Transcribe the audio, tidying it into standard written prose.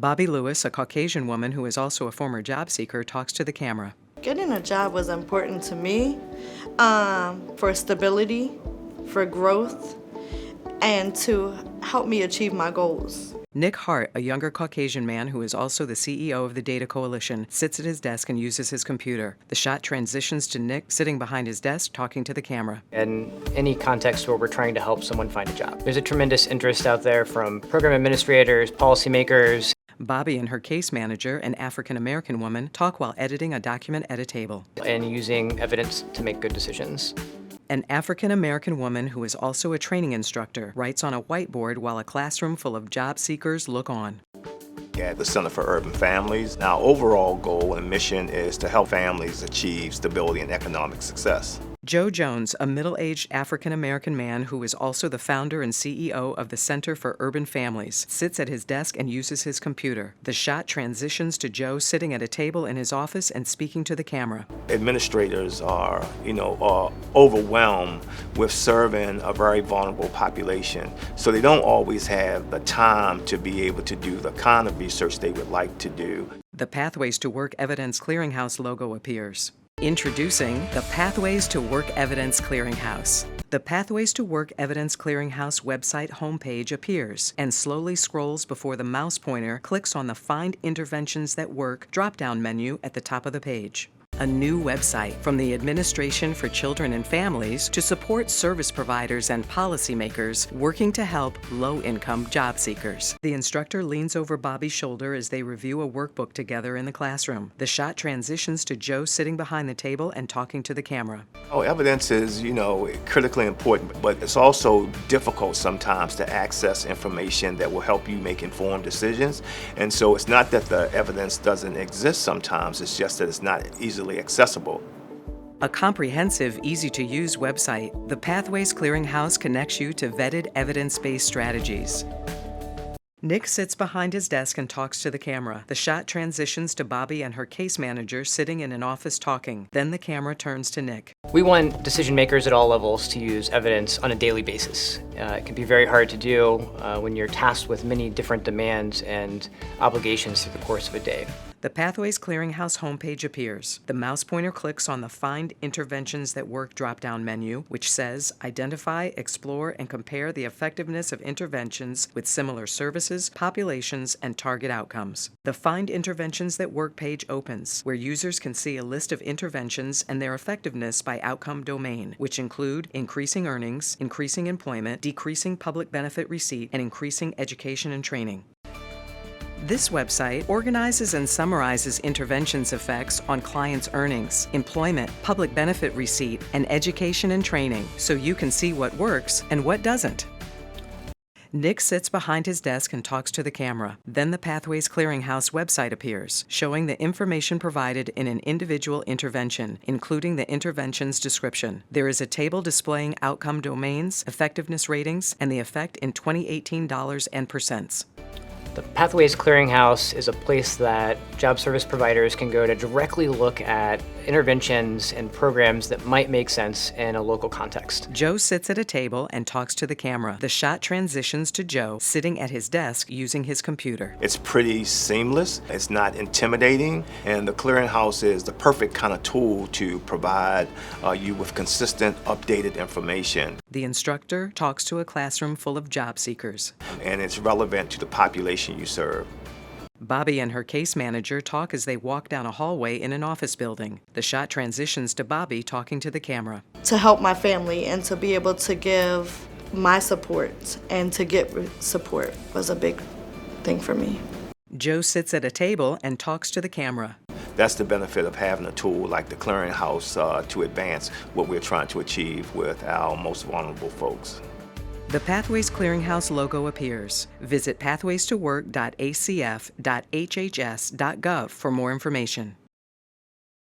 Bobby Lewis, a Caucasian woman who is also a former job seeker, talks to the camera. Getting a job was important to me for stability, for growth, and to help me achieve my goals. Nick Hart, a younger Caucasian man who is also the CEO of the Data Coalition, sits at his desk and uses his computer. The shot transitions to Nick sitting behind his desk talking to the camera. In any context where we're trying to help someone find a job, there's a tremendous interest out there from program administrators, policymakers. Bobby and her case manager, an African-American woman, talk while editing a document at a table. And using evidence to make good decisions. An African-American woman who is also a training instructor writes on a whiteboard while a classroom full of job seekers look on. At the Center for Urban Families, our overall goal and mission is to help families achieve stability and economic success. Joe Jones, a middle-aged African-American man who is also the founder and CEO of the Center for Urban Families, sits at his desk and uses his computer. The shot transitions to Joe sitting at a table in his office and speaking to the camera. Administrators are overwhelmed with serving a very vulnerable population, so they don't always have the time to be able to do the kind of research they would like to do. The Pathways to Work Evidence Clearinghouse logo appears. Introducing the Pathways to Work Evidence Clearinghouse. The Pathways to Work Evidence Clearinghouse website homepage appears and slowly scrolls before the mouse pointer clicks on the Find Interventions That Work drop-down menu at the top of the page. A new website from the Administration for Children and Families to support service providers and policymakers working to help low-income job seekers. The instructor leans over Bobby's shoulder as they review a workbook together in the classroom. The shot transitions to Joe sitting behind the table and talking to the camera. Evidence is, critically important, but it's also difficult sometimes to access information that will help you make informed decisions. And so it's not that the evidence doesn't exist sometimes, it's just that it's not easily accessible. A comprehensive, easy-to-use website, the Pathways Clearinghouse connects you to vetted evidence-based strategies. Nick sits behind his desk and talks to the camera. The shot transitions to Bobby and her case manager sitting in an office talking. Then the camera turns to Nick. We want decision makers at all levels to use evidence on a daily basis. It can be very hard to do when you're tasked with many different demands and obligations through the course of a day. The Pathways Clearinghouse homepage appears. The mouse pointer clicks on the Find Interventions That Work drop-down menu, which says Identify, Explore, and Compare the Effectiveness of Interventions with Similar Services, Populations, and Target Outcomes. The Find Interventions That Work page opens, where users can see a list of interventions and their effectiveness by outcome domain, which include increasing earnings, increasing employment, decreasing public benefit receipt, and increasing education and training. This website organizes and summarizes interventions' effects on clients' earnings, employment, public benefit receipt, and education and training, so you can see what works and what doesn't. Nick sits behind his desk and talks to the camera. Then the Pathways Clearinghouse website appears, showing the information provided in an individual intervention, including the intervention's description. There is a table displaying outcome domains, effectiveness ratings, and the effect in 2018 dollars and percents. The Pathways Clearinghouse is a place that job service providers can go to directly look at interventions and programs that might make sense in a local context. Joe sits at a table and talks to the camera. The shot transitions to Joe sitting at his desk using his computer. It's pretty seamless, it's not intimidating, and the Clearinghouse is the perfect kind of tool to provide you with consistent, updated information. The instructor talks to a classroom full of job seekers. And it's relevant to the population you serve. Bobby and her case manager talk as they walk down a hallway in an office building. The shot transitions to Bobby talking to the camera. To help my family and to be able to give my support and to get support was a big thing for me. Joe sits at a table and talks to the camera. That's the benefit of having a tool like the Clearinghouse to advance what we're trying to achieve with our most vulnerable folks. The Pathways Clearinghouse logo appears. Visit pathwaystowork.acf.hhs.gov for more information.